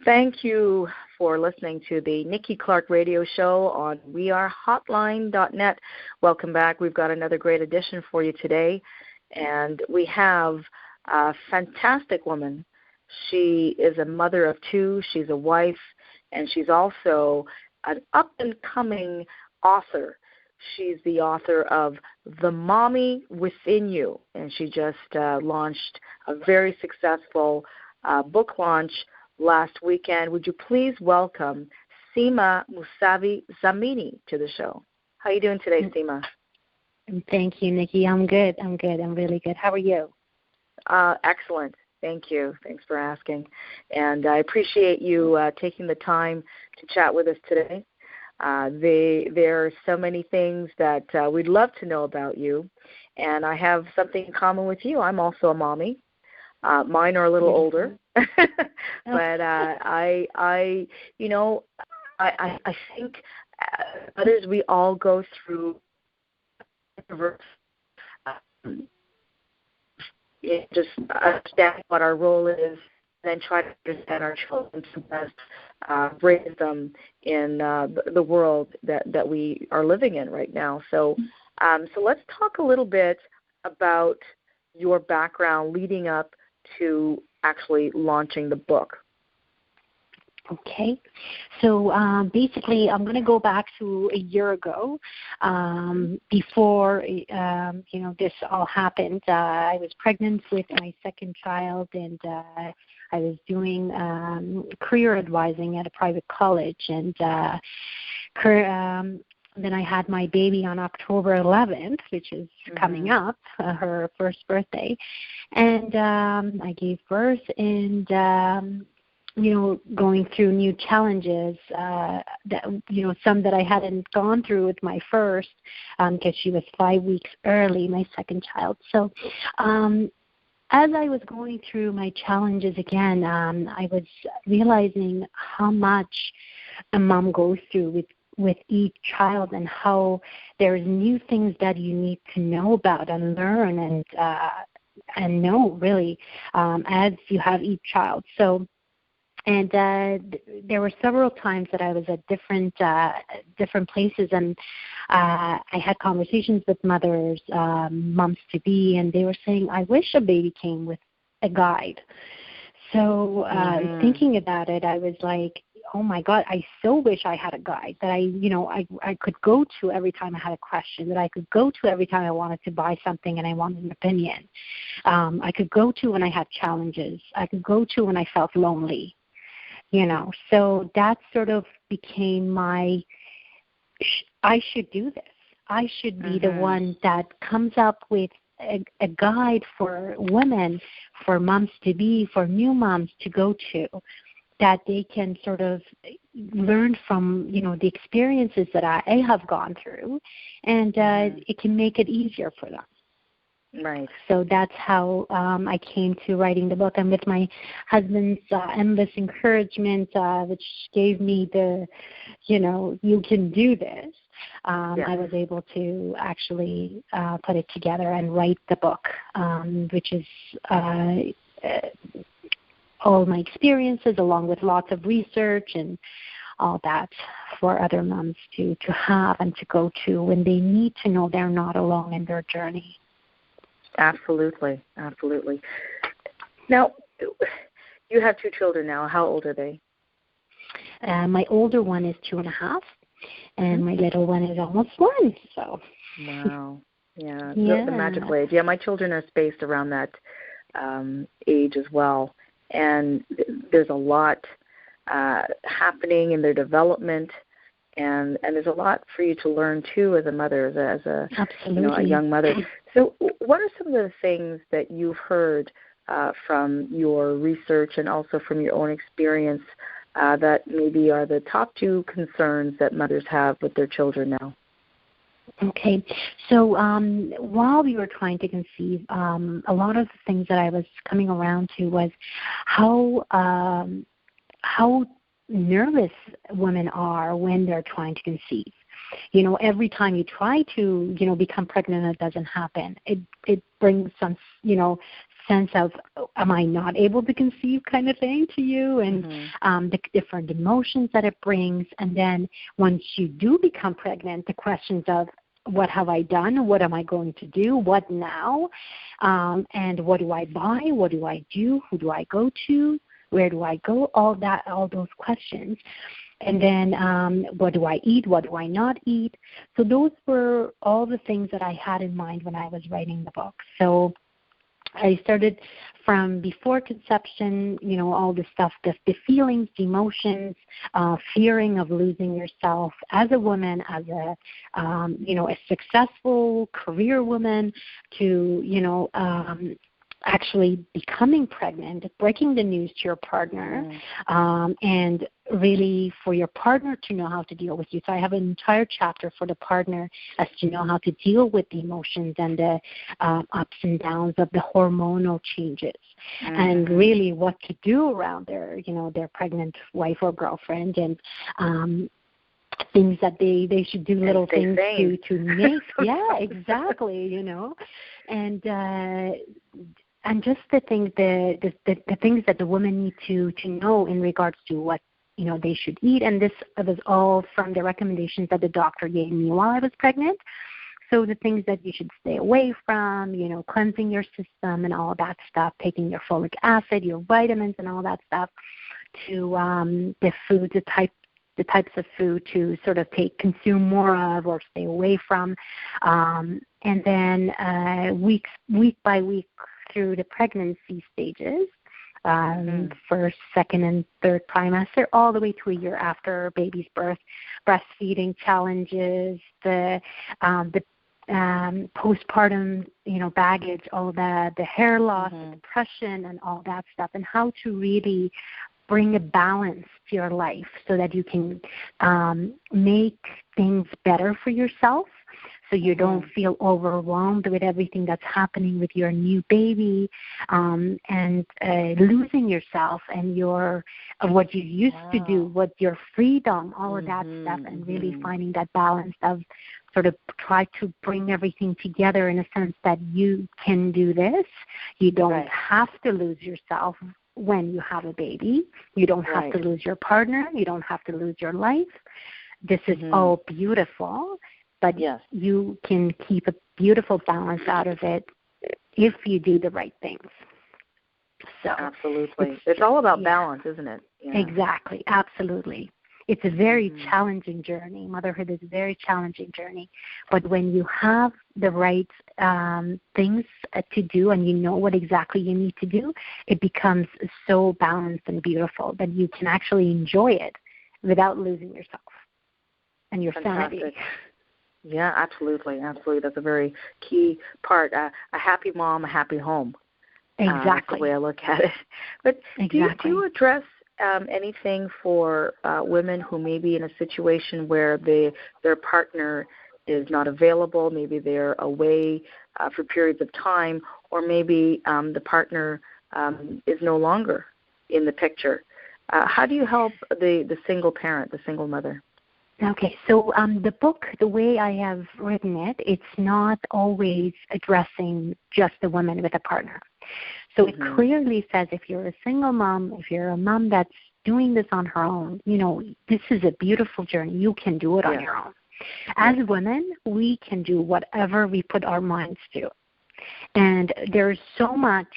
Thank you for listening to the Nikki Clarke Radio Show on wearehotline.net. Welcome back. We've got another great edition for you today, and we have a fantastic woman. She is a mother of two. She's a wife, and she's also an up-and-coming author. She's the author of The Mommy Within You, and she just launched a very successful book launch last weekend. Would you please welcome Sima Mousavi-Zamini to the show? How are you doing today, Sima? Thank you, Nikki. I'm good. I'm really good. How are you? Excellent. Thank you. Thanks for asking. And I appreciate you taking the time to chat with us today. There are so many things that we'd love to know about you, and I have something in common with you. I'm also a mommy. Mine are a little older, but I think others, we all go through just understand what our role is, and then try to understand our children to best raise them in the world that we are living in right now. So let's talk a little bit about your background leading up to actually launching the book. Okay. So basically, I'm going to go back to a year ago before, this all happened. I was pregnant with my second child, and I was doing career advising at a private college. And then I had my baby on October 11th, which is coming up, her first birthday. And I gave birth, and going through new challenges, some that I hadn't gone through with my first, because she was 5 weeks early, my second child. So as I was going through my challenges again, I was realizing how much a mom goes through with each child, and how there's new things that you need to know about and learn and know really as you have each child. So. And there were several times that I was at different places, and I had conversations with mothers, moms-to-be, and they were saying, I wish a baby came with a guide. So thinking about it, I was like, oh, my God, I so wish I had a guide that I could go to every time I had a question, that I could go to every time I wanted to buy something and I wanted an opinion. I could go to when I had challenges. I could go to when I felt lonely. So that sort of became my, I should do this. I should be the one that comes up with a guide for women, for moms-to-be, for new moms to go to, that they can sort of learn from, the experiences that I have gone through, and it can make it easier for them. Right. So that's how I came to writing the book, and with my husband's endless encouragement, which gave me the, you can do this, I was able to actually put it together and write the book, which is all my experiences, along with lots of research and all that for other moms to have and to go to when they need to know they're not alone in their journey. Absolutely. Now, you have two children now. How old are they? My older one is 2.5, and my little one is almost 1. So. Wow. Yeah. The magical age. Yeah, my children are spaced around that age as well, and there's a lot happening in their development. And there's a lot for you to learn too as a mother, as a a young mother. So, what are some of the things that you've heard from your research and also from your own experience that maybe are the top 2 concerns that mothers have with their children now? Okay, so while we were trying to conceive, a lot of the things that I was coming around to was how nervous women are when they're trying to conceive. Every time you try to, become pregnant, it doesn't happen. It brings some, sense of, am I not able to conceive kind of thing to you, and the different emotions that it brings. And then once you do become pregnant, the questions of, what have I done? What am I going to do? What now? And what do I buy? What do I do? Who do I go to? Where do I go? All those questions. And then what do I eat? What do I not eat? So those were all the things that I had in mind when I was writing the book. So I started from before conception, all the stuff, the feelings, the emotions, fearing of losing yourself as a woman, as a successful career woman, to, actually becoming pregnant, breaking the news to your partner, and really for your partner to know how to deal with you. So I have an entire chapter for the partner as to know how to deal with the emotions and the ups and downs of the hormonal changes, and really what to do around their pregnant wife or girlfriend, and things that they should do, little things to make. Yeah, exactly. And just the things that the women need to know in regards to what they should eat. And this was all from the recommendations that the doctor gave me while I was pregnant. So the things that you should stay away from, cleansing your system and all that stuff, taking your folic acid, your vitamins and all that stuff, to the food, the types of food to sort of consume more of or stay away from. And then week by week through the pregnancy stages, first, second, and third trimester, all the way to a year after baby's birth, breastfeeding challenges, the postpartum, baggage, all the hair loss, the depression, and all that stuff, and how to really bring a balance to your life so that you can make things better for yourself, so you don't feel overwhelmed with everything that's happening with your new baby, and losing yourself and what you used to do, what your freedom, all of that stuff, and really finding that balance of sort of try to bring everything together in a sense that you can do this. You don't have to lose yourself when you have a baby. You don't have to lose your partner. You don't have to lose your life. This is all beautiful, but you can keep a beautiful balance out of it if you do the right things. So absolutely. It's all about balance, isn't it? Yeah. Exactly. Absolutely. It's a very challenging journey. Motherhood is a very challenging journey. But when you have the right things to do and you know what exactly you need to do, it becomes so balanced and beautiful that you can actually enjoy it without losing yourself and your sanity. Yeah, absolutely. Absolutely. That's a very key part. A happy mom, a happy home. Exactly. That's the way I look at it. But do you address anything for women who may be in a situation where their partner is not available, maybe they're away for periods of time, or maybe the partner is no longer in the picture? How do you help the single parent, the single mother? Okay, so the book, the way I have written it, it's not always addressing just the woman with a partner. So it clearly says if you're a single mom, if you're a mom that's doing this on her own, this is a beautiful journey. You can do it on your own. As women, we can do whatever we put our minds to. And there's so much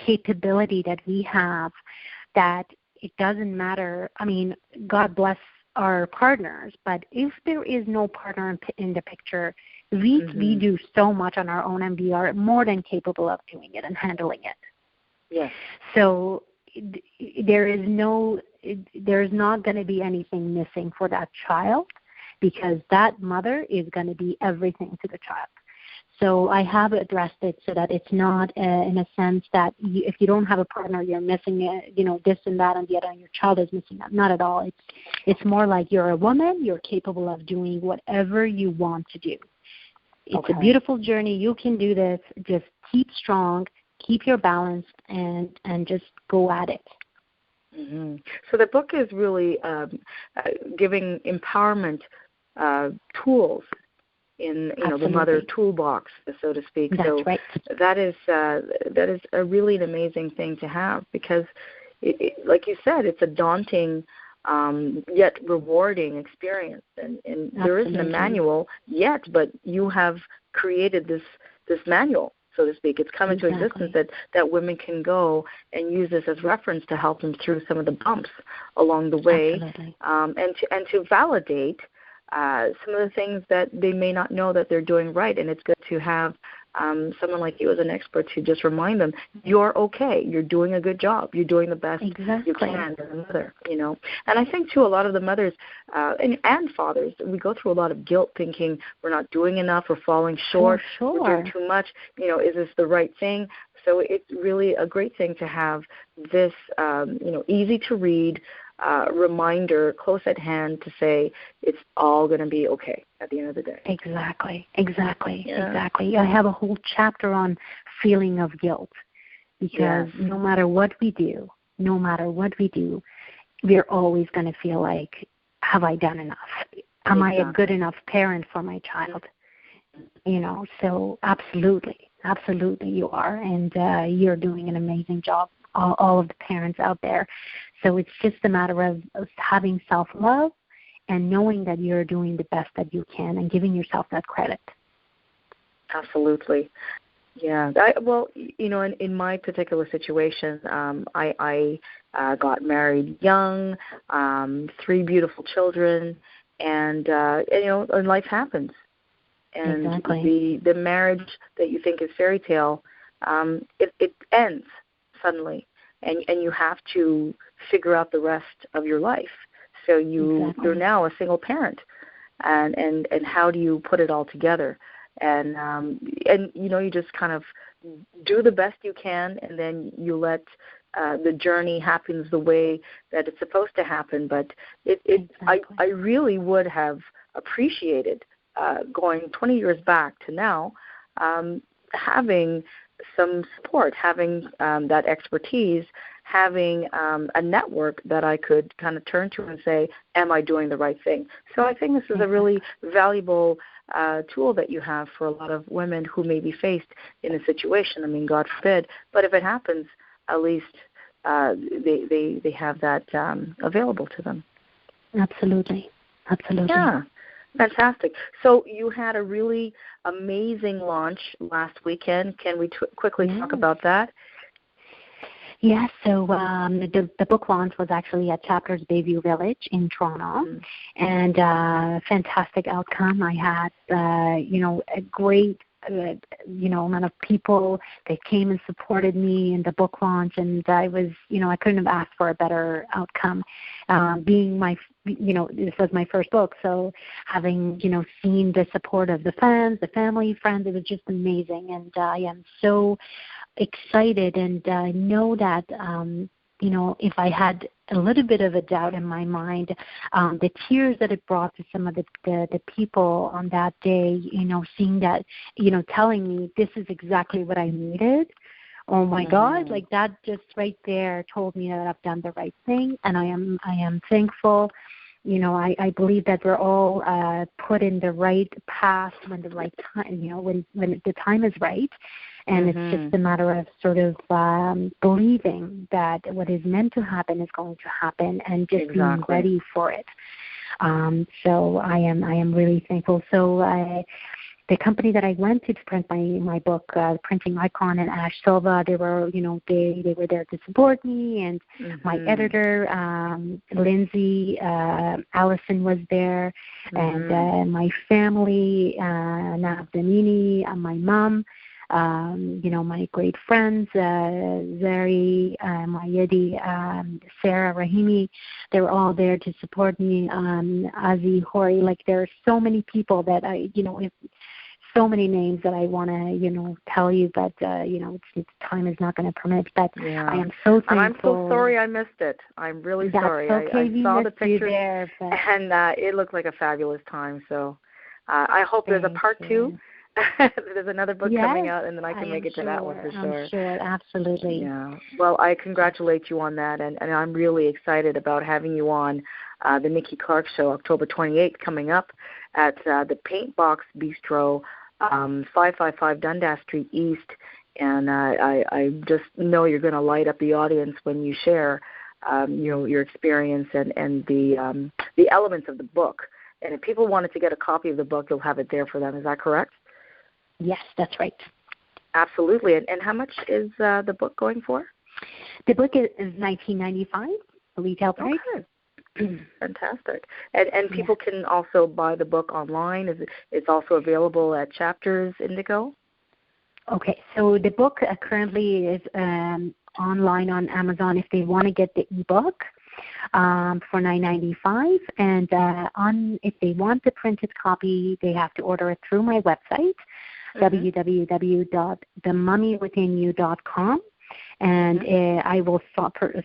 capability that we have that it doesn't matter. I mean, God bless our partners, but if there is no partner in the picture, we do so much on our own, and we are more than capable of doing it and handling it. Yes. So there's not going to be anything missing for that child, because that mother is going to be everything to the child. So I have addressed it so that it's not in a sense that if you don't have a partner, you're missing this and that and the other, and your child is missing that. Not at all. It's more like you're a woman. You're capable of doing whatever you want to do. It's a beautiful journey. You can do this. Just keep strong, keep your balance, and just go at it. Mm-hmm. So the book is really giving empowerment tools in the Absolutely. mother toolbox, so to speak. That's so right. that is a really an amazing thing to have, because like you said, it's a daunting yet rewarding experience, and there isn't a manual yet, but you have created this manual, so to speak. It's come into existence that women can go and use this as reference to help them through some of the bumps along the way, and to validate some of the things that they may not know that they're doing right. And it's good to have someone like you as an expert to just remind them, you're okay, you're doing a good job, you're doing the best you can as a mother, And I think, too, a lot of the mothers and fathers, we go through a lot of guilt, thinking we're not doing enough, we're falling short, we're doing too much, is this the right thing? So it's really a great thing to have this, easy to read reminder close at hand to say it's all going to be okay at the end of the day. Exactly. I have a whole chapter on feeling of guilt, because no matter what we do, we're always going to feel like, have I done enough? Am I a good enough parent for my child? So absolutely you are, and you're doing an amazing job, all of the parents out there. So it's just a matter of having self-love and knowing that you're doing the best that you can and giving yourself that credit. Absolutely. Yeah. In my particular situation, I got married young, 3 beautiful children, and life happens. And the marriage that you think is fairy tale, it ends suddenly, and you have to figure out the rest of your life. So you're now a single parent, and how do you put it all together? And you just kind of do the best you can, and then you let the journey happen the way that it's supposed to happen. But I really would have appreciated going 20 years back to now, having some support, having that expertise, having a network that I could kind of turn to and say, am I doing the right thing? So I think this is a really valuable tool that you have for a lot of women who may be faced in a situation. I mean, God forbid, but if it happens, at least they have that available to them. Absolutely. Yeah. Fantastic. So you had a really amazing launch last weekend. Can we quickly talk about that? Yes, so the book launch was actually at Chapters Bayview Village in Toronto, and fantastic outcome. I had, a great, amount of people that came and supported me in the book launch, and I was, I couldn't have asked for a better outcome. Being my, this was my first book, so having, seen the support of the fans, the family, friends, it was just amazing, and I am so excited, and I know that, if I had a little bit of a doubt in my mind, the tears that it brought to some of the people on that day, seeing that, telling me this is exactly what I needed. Oh my God, like that just right there told me that I've done the right thing, and I am thankful. I believe that we're all put in the right path when the right time, when the time is right. And it's just a matter of sort of believing that what is meant to happen is going to happen, and just being ready for it. So I am really thankful. So the company that I went to print my book, Printing Icon and Ash Silva, they were they were there to support me, and my editor, Lindsay, Allison was there, and my family, Mousavi-Zamini, my mom. My great friends, Zari, Mayedi, Sarah, Rahimi, they were all there to support me. Azi, Hori, like there are so many people that so many names that I want to, tell you, but, it's time is not going to permit. But I am so thankful. And I'm so sorry I missed it. I'm really sorry. Okay. I saw the pictures there, and it looked like a fabulous time. So I hope there's a part 2. There's another book coming out, and then I can make it to that one for sure. I'm sure, absolutely. Yeah. Well, I congratulate you on that, and I'm really excited about having you on the Nikki Clarke Show, October 28th coming up. at the Paint Box Bistro, 555 Dundas Street East. And I just know you're going to light up the audience when you share, your experience and the elements of the book. And if people wanted to get a copy of the book, you'll have it there for them. Is that correct? Yes, that's right. Absolutely. And how much is the book going for? The book is $19.95, retail price. Okay. Fantastic. And people can also buy the book online. It's also available at Chapters Indigo? Okay, so the book currently is online on Amazon if they want to get the ebook for $9.95, and if they want the printed copy, they have to order it through my website, www.themummywithinyou.com, and I will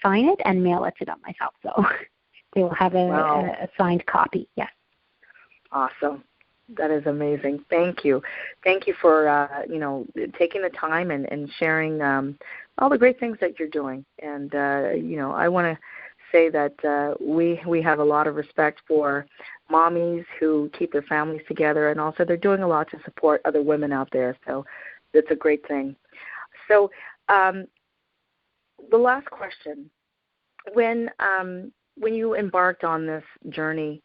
sign it and mail it to them myself. So they will have a signed copy. Yes. Awesome. That is amazing. Thank you. Thank you for taking the time and sharing all the great things that you're doing. And I want to say that we have a lot of respect for mommies who keep their families together, and also they're doing a lot to support other women out there. So it's a great thing. So the last question: when you embarked on this journey,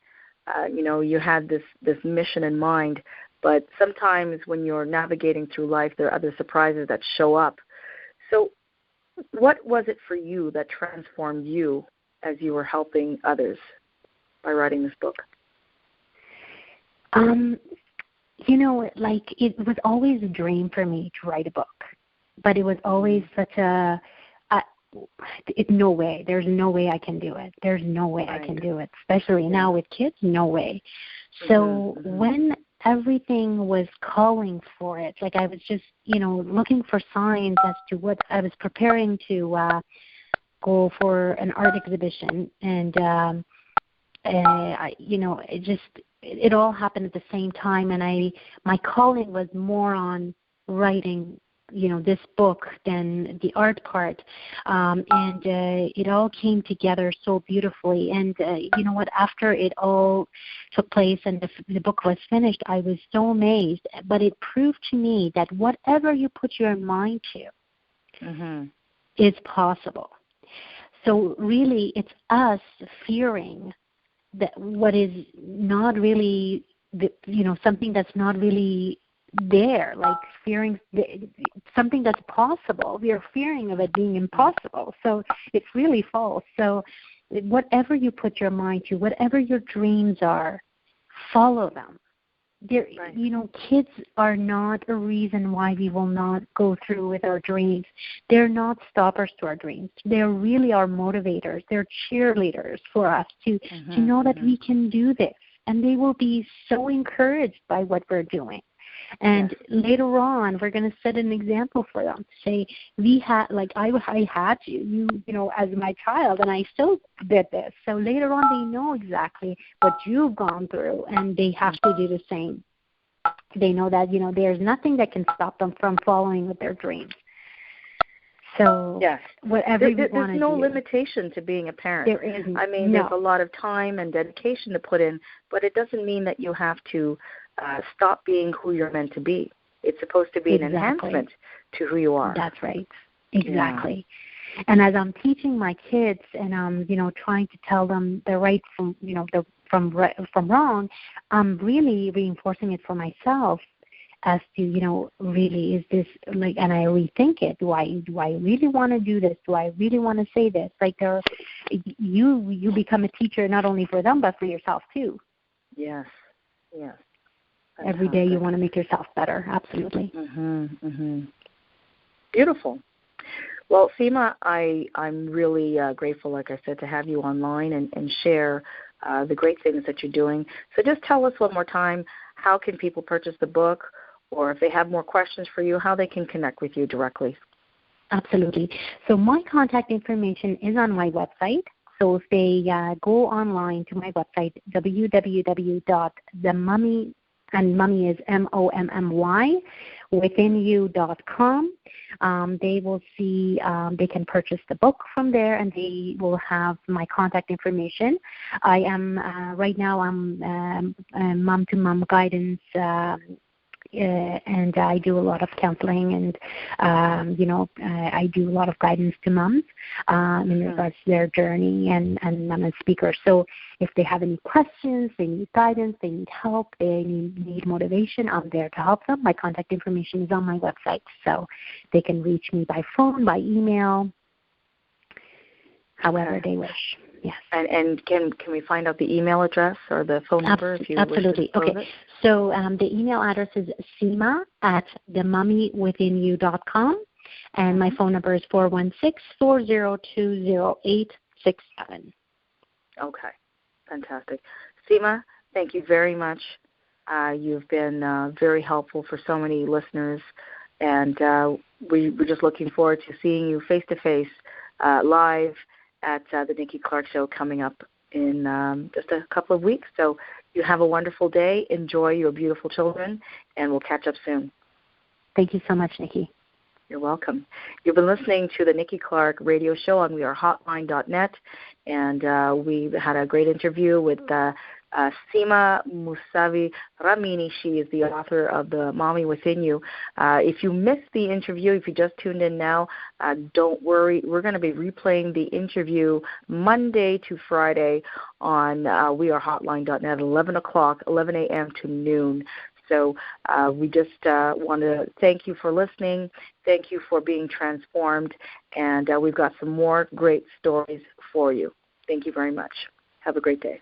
you had this mission in mind, but sometimes when you're navigating through life, there are other surprises that show up. So what was it for you that transformed you as you were helping others by writing this book? It was always a dream for me to write a book, but it was always such no way. There's no way I can do it. There's no way I can do it, especially now with kids, no way. So when everything was calling for it, like I was just, looking for signs as to what I was preparing to go for an art exhibition, and it all happened at the same time, and my calling was more on writing this book than the art part, and it all came together so beautifully. And after it all took place and the book was finished, I was so amazed. But it proved to me that whatever you put your mind to is possible. So really, it's us fearing that what is not really, something that's not really there, like fearing something that's possible. We are fearing of it being impossible. So it's really false. So whatever you put your mind to, whatever your dreams are, follow them. Kids are not a reason why we will not go through with our dreams. They're not stoppers to our dreams. They're really our motivators. They're cheerleaders for us to know that we can do this. And they will be so encouraged by what we're doing. And later on, we're going to set an example for them. Say, I had you, as my child, and I still did this. So later on, they know exactly what you've gone through, and they have to do the same. They know that, there's nothing that can stop them from following with their dreams. So whatever you want to do. There's no limitation to being a parent. There isn't. I mean, there's a lot of time and dedication to put in, but it doesn't mean that you have to stop being who you're meant to be. It's supposed to be an enhancement to who you are. That's right. Exactly. Yeah. And as I'm teaching my kids and I'm, trying to tell them the right from, from wrong, I'm really reinforcing it for myself as to, really is this like, and I rethink it. Do I really want to do this? Do I really want to say this? Like you become a teacher not only for them but for yourself too. Yes. Yes. Every day you want to make yourself better. Absolutely. Beautiful. Well, Sima, I'm really grateful, like I said, to have you online and share the great things that you're doing. So just tell us one more time, how can people purchase the book, or if they have more questions for you, how they can connect with you directly? Absolutely. So my contact information is on my website. So if they go online to my website, www.themummy, and mummy is MOMMY, mommywithinyou.com. They will see, they can purchase the book from there, and they will have my contact information. I am, right now, I'm mom-to-mom guidance, and I do a lot of counseling, and I do a lot of guidance to moms in regards to their journey, and I'm a speaker. So if they have any questions, they need guidance, they need help, they need motivation, I'm there to help them. My contact information is on my website, so they can reach me by phone, by email, however they wish. Yes. And can we find out the email address or the phone number if you absolutely. wish to Okay. So the email address is Sima at themommywithinyou.com, and my phone number is 416-402-0867. Okay. Fantastic. Sima, thank you very much. You've been very helpful for so many listeners, and we're just looking forward to seeing you face-to-face live at the Nikki Clarke Show coming up in just a couple of weeks. So you have a wonderful day. Enjoy your beautiful children, and we'll catch up soon. Thank you so much, Nikki. You're welcome. You've been listening to the Nikki Clarke Radio Show on wearehotline.net, and we had a great interview with Sima Mousavi-Zamini. She is the author of The Mommy Within You. If you missed the interview, if you just tuned in now, don't worry. We're going to be replaying the interview Monday to Friday on wearehotline.net at 11 a.m. to noon. So we just want to thank you for listening. Thank you for being transformed. And we've got some more great stories for you. Thank you very much. Have a great day.